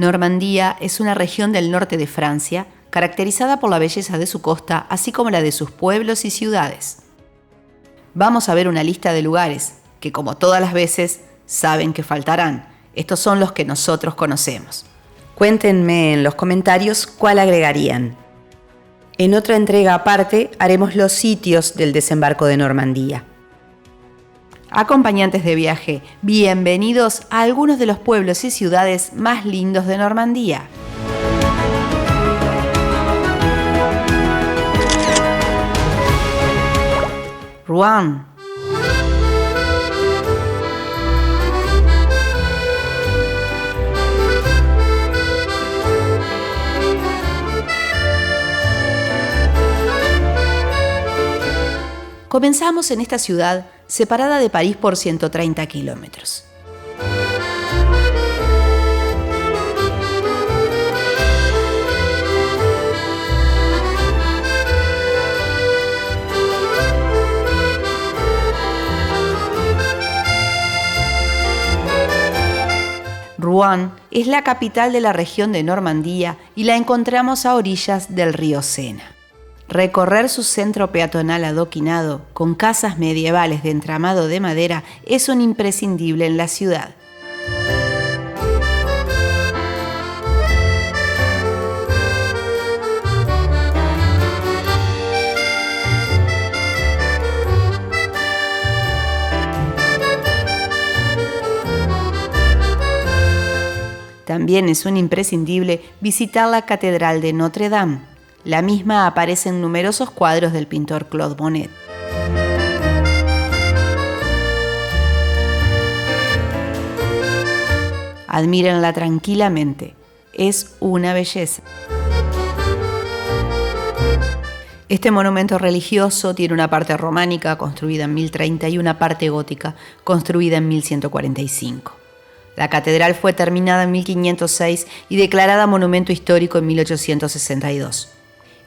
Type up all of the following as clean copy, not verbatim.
Normandía es una región del norte de Francia, caracterizada por la belleza de su costa, así como la de sus pueblos y ciudades. Vamos a ver una lista de lugares que, como todas las veces, saben que faltarán. Estos son los que nosotros conocemos. Cuéntenme en los comentarios cuál agregarían. En otra entrega aparte haremos los sitios del desembarco de Normandía. Acompañantes de viaje, bienvenidos a algunos de los pueblos y ciudades más lindos de Normandía. Rouen. Comenzamos en esta ciudad separada de París por 130 kilómetros. Rouen es la capital de la región de Normandía y la encontramos a orillas del río Sena. Recorrer su centro peatonal adoquinado, con casas medievales de entramado de madera, es un imprescindible en la ciudad. También es un imprescindible visitar la Catedral de Notre Dame. La misma aparece en numerosos cuadros del pintor Claude Monet. Admírenla tranquilamente, es una belleza. Este monumento religioso tiene una parte románica construida en 1030 y una parte gótica construida en 1145. La catedral fue terminada en 1506 y declarada monumento histórico en 1862.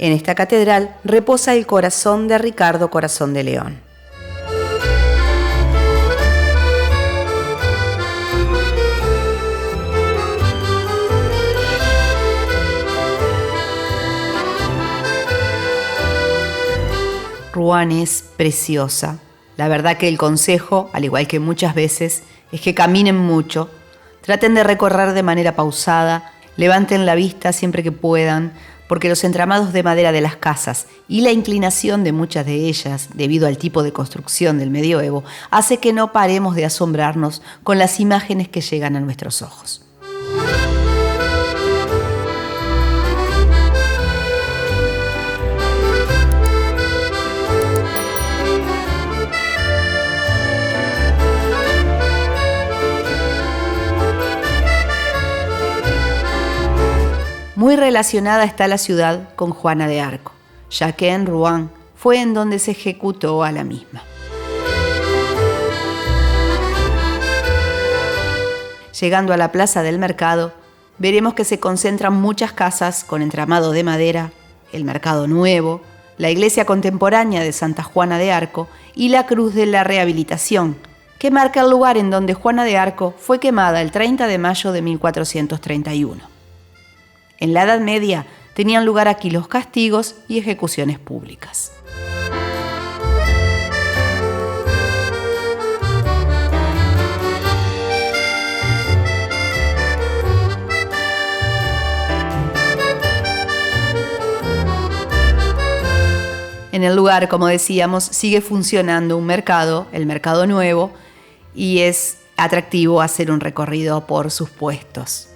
En esta catedral reposa el corazón de Ricardo Corazón de León. Rouen es preciosa. La verdad que el consejo, al igual que muchas veces, es que caminen mucho, traten de recorrer de manera pausada, levanten la vista siempre que puedan, porque los entramados de madera de las casas y la inclinación de muchas de ellas, debido al tipo de construcción del medioevo, hace que no paremos de asombrarnos con las imágenes que llegan a nuestros ojos. Muy relacionada está la ciudad con Juana de Arco, ya que en Rouen fue en donde se ejecutó a la misma. Llegando a la plaza del mercado, veremos que se concentran muchas casas con entramado de madera, el mercado nuevo, la iglesia contemporánea de Santa Juana de Arco y la Cruz de la Rehabilitación, que marca el lugar en donde Juana de Arco fue quemada el 30 de mayo de 1431. En la Edad Media tenían lugar aquí los castigos y ejecuciones públicas. En el lugar, como decíamos, sigue funcionando un mercado, el Mercado Nuevo, y es atractivo hacer un recorrido por sus puestos.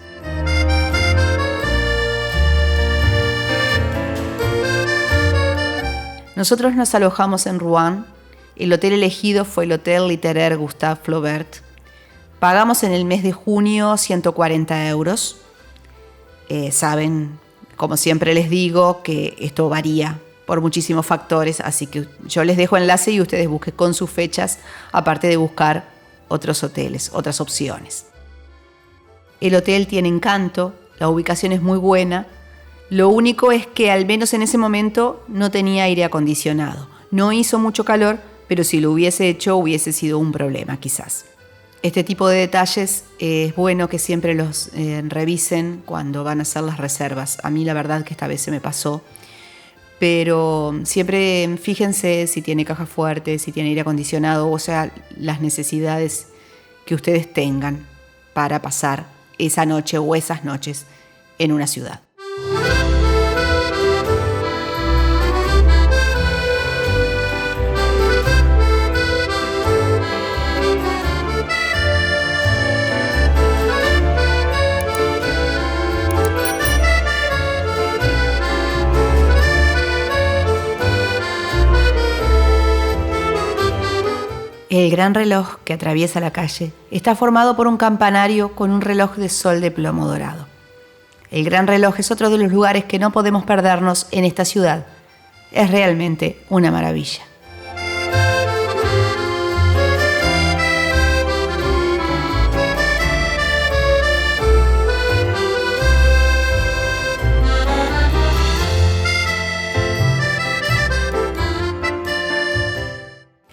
Nosotros nos alojamos en Rouen El hotel elegido fue el Hotel Littéraire Gustave Flaubert. Pagamos en el mes de junio 140 euros. Saben, como siempre les digo, que esto varía por muchísimos factores, así que yo les dejo enlace y ustedes busquen con sus fechas, aparte de buscar otros hoteles, otras opciones. El hotel tiene encanto, la ubicación es muy buena. Lo único es que al menos en ese momento no tenía aire acondicionado. No hizo mucho calor, pero si lo hubiese hecho hubiese sido un problema quizás. Este tipo de detalles es bueno que siempre los revisen cuando van a hacer las reservas. A mí la verdad que esta vez se me pasó. Pero siempre fíjense si tiene caja fuerte, si tiene aire acondicionado, o sea, las necesidades que ustedes tengan para pasar esa noche o esas noches en una ciudad. El gran reloj que atraviesa la calle está formado por un campanario con un reloj de sol de plomo dorado. El gran reloj es otro de los lugares que no podemos perdernos en esta ciudad. Es realmente una maravilla.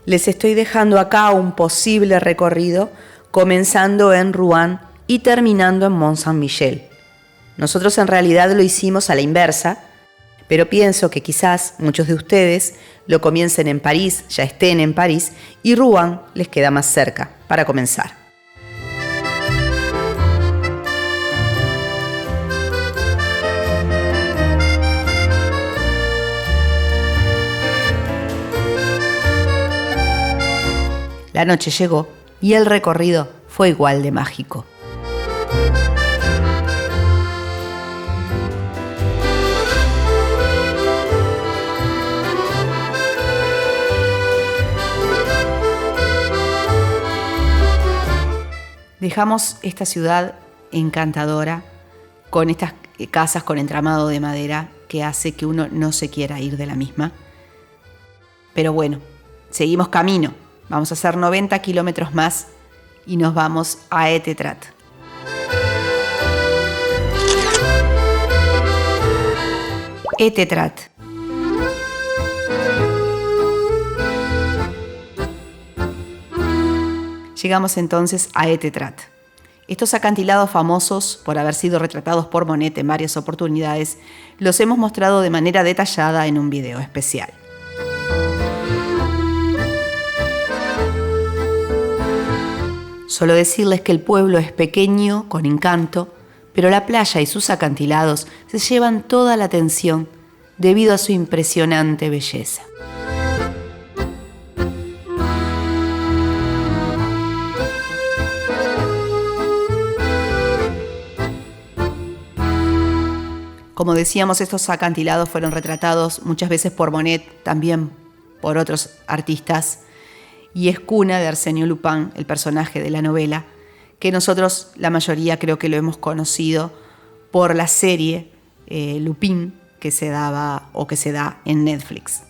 Les estoy dejando acá un posible recorrido, comenzando en Rouen y terminando en Mont-Saint-Michel. Nosotros en realidad lo hicimos a la inversa, pero pienso que quizás muchos de ustedes lo comiencen en París, ya estén en París, y Rouen les queda más cerca para comenzar. La noche llegó y el recorrido fue igual de mágico. Dejamos esta ciudad encantadora con estas casas con entramado de madera que hace que uno no se quiera ir de la misma. Pero bueno, seguimos camino. Vamos a hacer 90 kilómetros más y nos vamos a Étretat. Étretat. Llegamos entonces a Étretat. Estos acantilados famosos por haber sido retratados por Monet en varias oportunidades, los hemos mostrado de manera detallada en un video especial. Solo decirles que el pueblo es pequeño, con encanto, pero la playa y sus acantilados se llevan toda la atención debido a su impresionante belleza. Como decíamos, estos acantilados fueron retratados muchas veces por Monet, también por otros artistas, y es cuna de Arsène Lupin, el personaje de la novela, que nosotros, la mayoría, creo que lo hemos conocido por la serie Lupin que se daba o que se da en Netflix.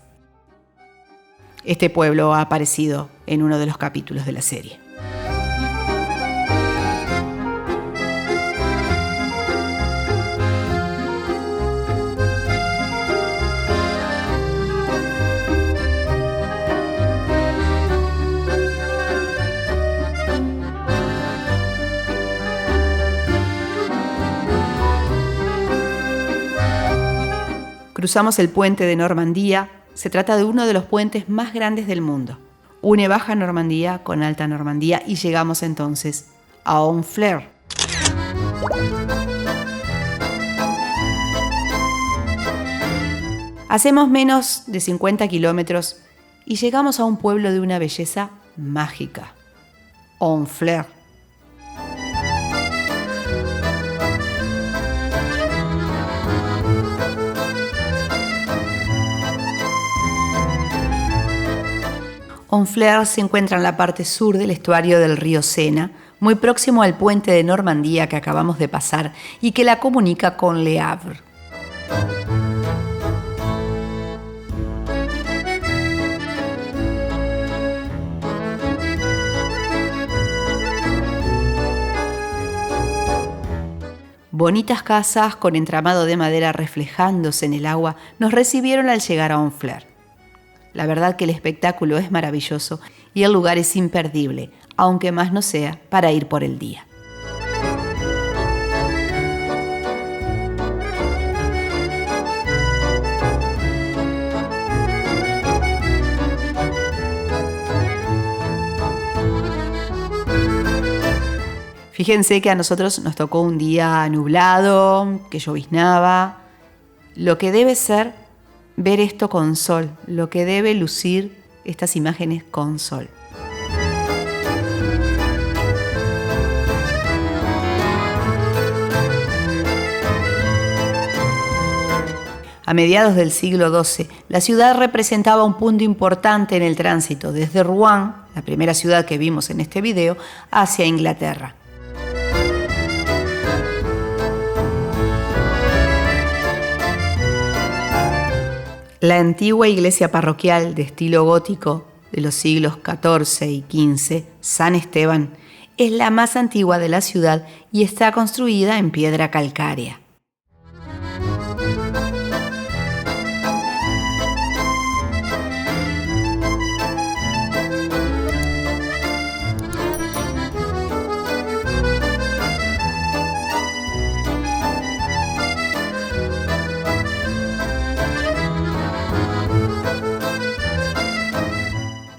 Este pueblo ha aparecido en uno de los capítulos de la serie. Cruzamos el puente de Normandía. Se trata de uno de los puentes más grandes del mundo. Une Baja Normandía con Alta Normandía y llegamos entonces a Honfleur. Hacemos menos de 50 kilómetros y llegamos a un pueblo de una belleza mágica, Honfleur. Honfleur se encuentra en la parte sur del estuario del río Sena, muy próximo al puente de Normandía que acabamos de pasar y que la comunica con Le Havre. Bonitas casas con entramado de madera reflejándose en el agua nos recibieron al llegar a Honfleur. La verdad que el espectáculo es maravilloso y el lugar es imperdible, aunque más no sea para ir por el día. Fíjense que a nosotros nos tocó un día nublado, que lloviznaba. Lo que debe ser ver esto con sol, lo que debe lucir estas imágenes con sol. A mediados del siglo XII, la ciudad representaba un punto importante en el tránsito desde Rouen, la primera ciudad que vimos en este video, hacia Inglaterra. La antigua iglesia parroquial de estilo gótico de los siglos XIV y XV, San Esteban, es la más antigua de la ciudad y está construida en piedra calcárea.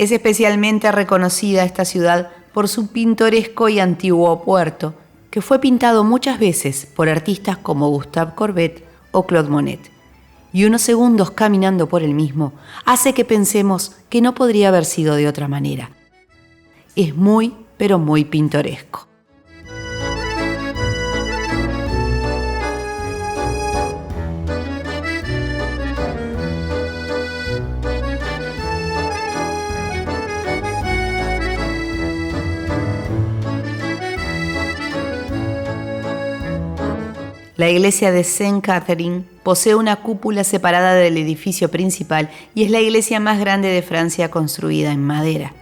Es especialmente reconocida esta ciudad por su pintoresco y antiguo puerto, que fue pintado muchas veces por artistas como Gustave Courbet o Claude Monet. Y unos segundos caminando por el mismo hace que pensemos que no podría haber sido de otra manera. Es muy, pero muy pintoresco. La iglesia de Sainte-Catherine posee una cúpula separada del edificio principal y es la iglesia más grande de Francia construida en madera.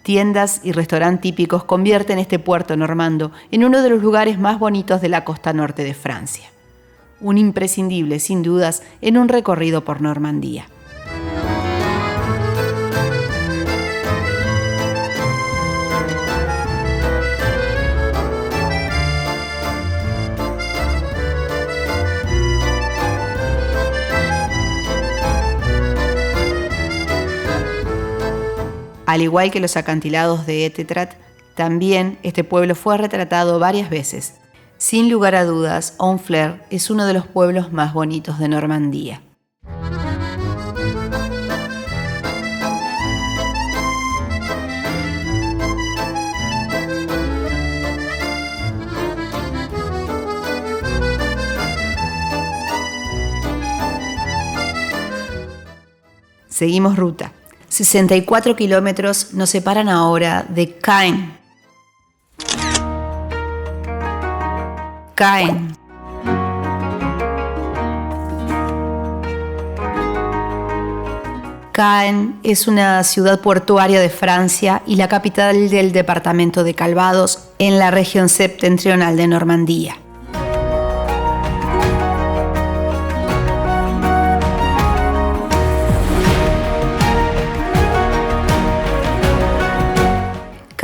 Tiendas y restaurantes típicos convierten este puerto normando en uno de los lugares más bonitos de la costa norte de Francia. Un imprescindible, sin dudas, en un recorrido por Normandía. Al igual que los acantilados de Étretat, también este pueblo fue retratado varias veces. Sin lugar a dudas, Honfleur es uno de los pueblos más bonitos de Normandía. Seguimos ruta. 64 kilómetros nos separan ahora de Caen. Caen. Caen es una ciudad portuaria de Francia y la capital del departamento de Calvados en la región septentrional de Normandía.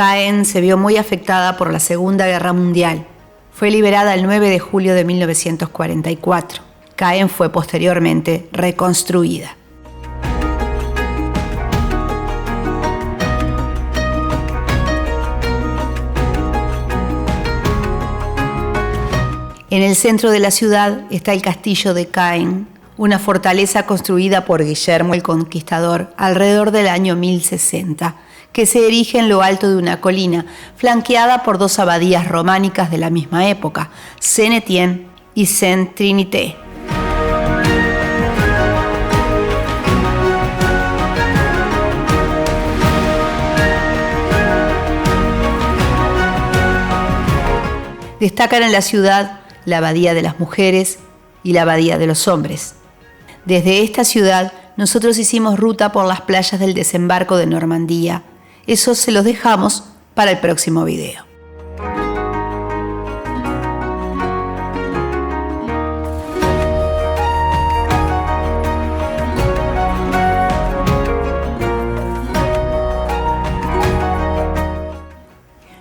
Caen se vio muy afectada por la Segunda Guerra Mundial. Fue liberada el 9 de julio de 1944. Caen fue posteriormente reconstruida. En el centro de la ciudad está el castillo de Caen, una fortaleza construida por Guillermo el Conquistador alrededor del año 1060, que se erige en lo alto de una colina, flanqueada por dos abadías románicas de la misma época, Saint-Étienne y Sainte-Trinité. Destacan en la ciudad la abadía de las mujeres y la abadía de los hombres. Desde esta ciudad nosotros hicimos ruta por las playas del desembarco de Normandía. Eso se los dejamos para el próximo video.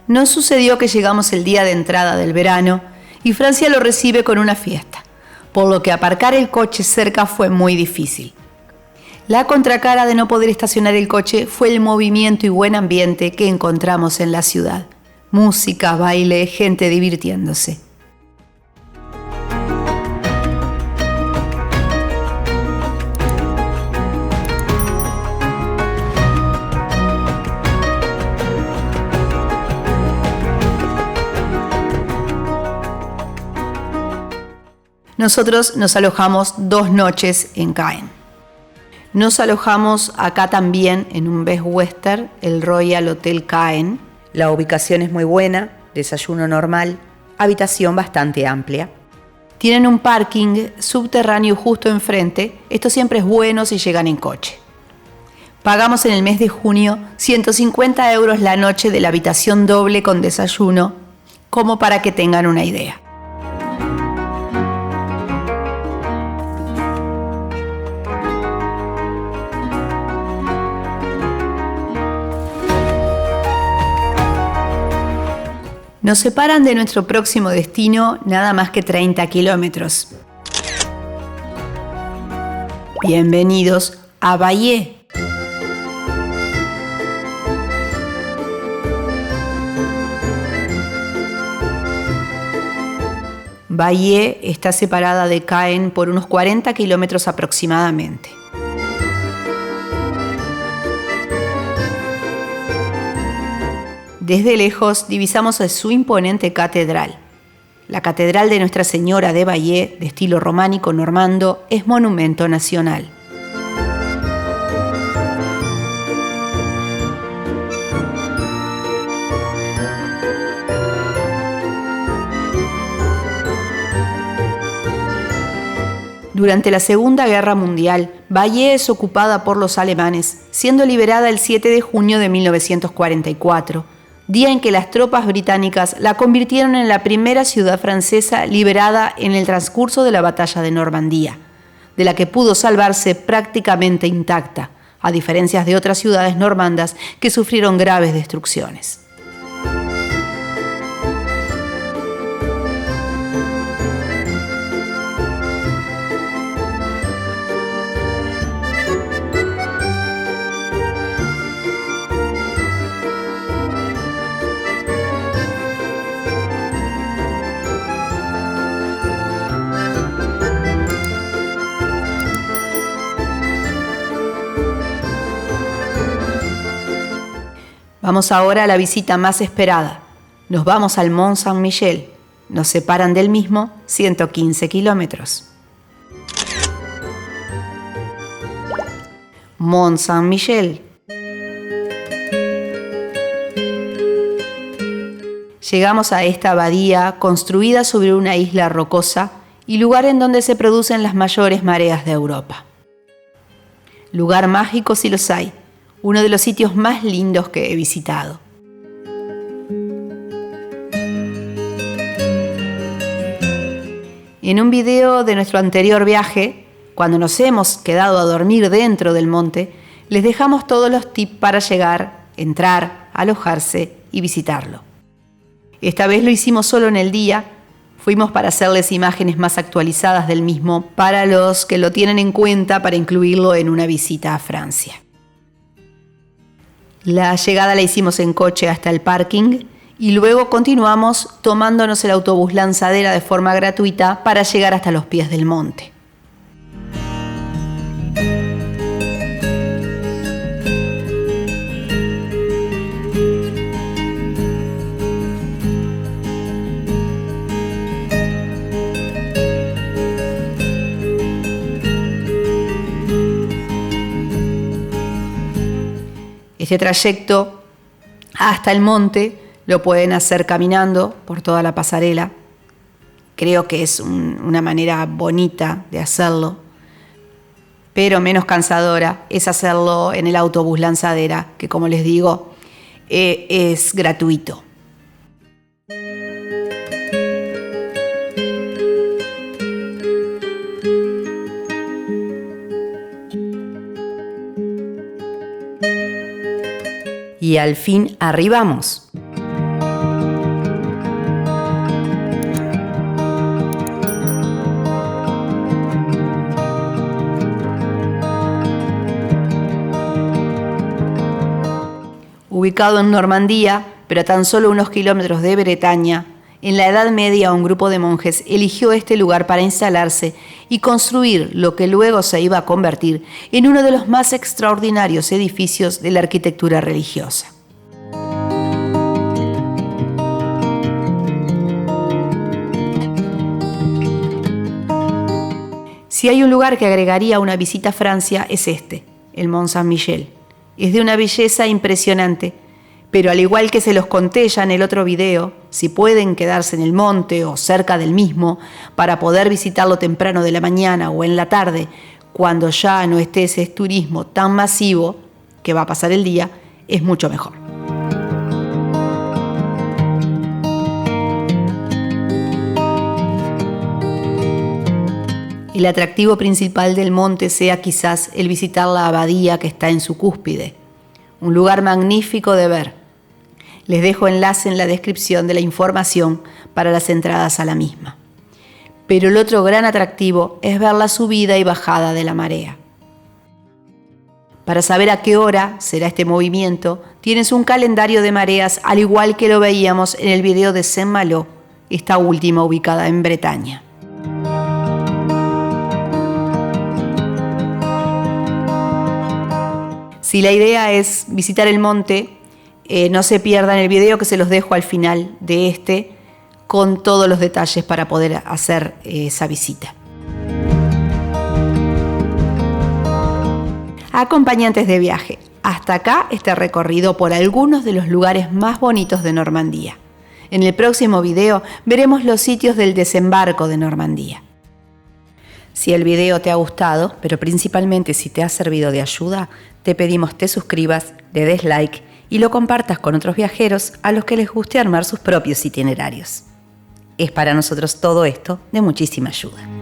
No sucedió que llegamos el día de entrada del verano y Francia lo recibe con una fiesta, por lo que aparcar el coche cerca fue muy difícil. La contracara de no poder estacionar el coche fue el movimiento y buen ambiente que encontramos en la ciudad. Música, baile, gente divirtiéndose. Nosotros nos alojamos 2 noches en Caen. Nos alojamos acá también en un Best Western, el Royal Hotel Caen. La ubicación es muy buena, desayuno normal, habitación bastante amplia. Tienen un parking subterráneo justo enfrente, esto siempre es bueno si llegan en coche. Pagamos en el mes de junio 150 € la noche de la habitación doble con desayuno, como para que tengan una idea. Nos separan de nuestro próximo destino nada más que 30 kilómetros. Bienvenidos a Bayeux. Bayeux está separada de Caen por unos 40 kilómetros aproximadamente. Desde lejos divisamos su imponente catedral. La catedral de Nuestra Señora de Bayeux, de estilo románico normando, es monumento nacional. Durante la Segunda Guerra Mundial, Bayeux es ocupada por los alemanes, siendo liberada el 7 de junio de 1944. Día en que las tropas británicas la convirtieron en la primera ciudad francesa liberada en el transcurso de la batalla de Normandía, de la que pudo salvarse prácticamente intacta, a diferencia de otras ciudades normandas que sufrieron graves destrucciones. Vamos ahora a la visita más esperada. Nos vamos al Mont Saint-Michel. Nos separan del mismo 115 kilómetros. Mont Saint-Michel. Llegamos a esta abadía construida sobre una isla rocosa y lugar en donde se producen las mayores mareas de Europa. Lugar mágico si los hay. Uno de los sitios más lindos que he visitado. En un video de nuestro anterior viaje, cuando nos hemos quedado a dormir dentro del monte, les dejamos todos los tips para llegar, entrar, alojarse y visitarlo. Esta vez lo hicimos solo en el día, fuimos para hacerles imágenes más actualizadas del mismo para los que lo tienen en cuenta para incluirlo en una visita a Francia. La llegada la hicimos en coche hasta el parking y luego continuamos tomándonos el autobús lanzadera de forma gratuita para llegar hasta los pies del monte. Este trayecto hasta el monte lo pueden hacer caminando por toda la pasarela. Creo que es una manera bonita de hacerlo, pero menos cansadora es hacerlo en el autobús lanzadera, que como les digo, es gratuito. Y al fin arribamos. Ubicado en Normandía, pero a tan solo unos kilómetros de Bretaña, en la Edad Media un grupo de monjes eligió este lugar para instalarse y construir lo que luego se iba a convertir en uno de los más extraordinarios edificios de la arquitectura religiosa. Si hay un lugar que agregaría una visita a Francia es este, el Mont Saint-Michel. Es de una belleza impresionante, pero al igual que se los conté ya en el otro video, si pueden quedarse en el monte o cerca del mismo para poder visitarlo temprano de la mañana o en la tarde, cuando ya no esté ese turismo tan masivo que va a pasar el día, es mucho mejor. El atractivo principal del monte sea quizás el visitar la abadía que está en su cúspide, un lugar magnífico de ver. Les dejo enlace en la descripción de la información para las entradas a la misma. Pero el otro gran atractivo es ver la subida y bajada de la marea. Para saber a qué hora será este movimiento, tienes un calendario de mareas al igual que lo veíamos en el video de Saint-Malo, esta última ubicada en Bretaña. Si la idea es visitar el monte, no se pierdan el video que se los dejo al final de este con todos los detalles para poder hacer esa visita. Acompañantes de viaje, hasta acá este recorrido por algunos de los lugares más bonitos de Normandía. En el próximo video veremos los sitios del desembarco de Normandía. Si el video te ha gustado, pero principalmente si te ha servido de ayuda, te pedimos te suscribas, le des like y lo compartas con otros viajeros a los que les guste armar sus propios itinerarios. Es para nosotros todo esto de muchísima ayuda.